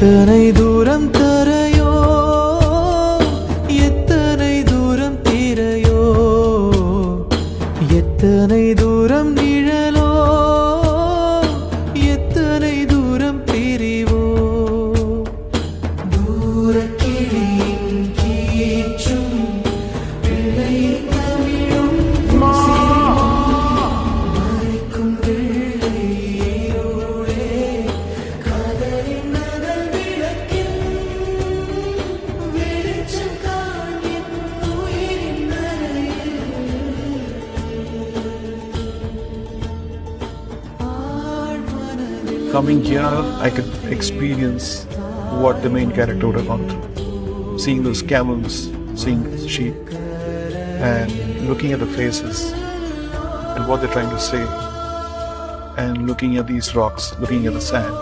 எத்தனை தூரம் தரையோ, எத்தனை தூரம் தீரையோ, எத்தனை தூரம் நிழலோ, எத்தனை தூரம் பிரிவோ. தூரக்கிளியின் கீச்சும் பிள்ளை தமிழும் மறைக்கும் வெள்ளை இருளே காதலின் நகல் விளக்கில் வெளிச்சம் காண்பின் உயிரின் அறையில். Coming here, I could experience what the main character would have gone through. Seeing those camels, seeing the sheep, and looking at the faces and what they're trying to say, and looking at these rocks, looking at the sand.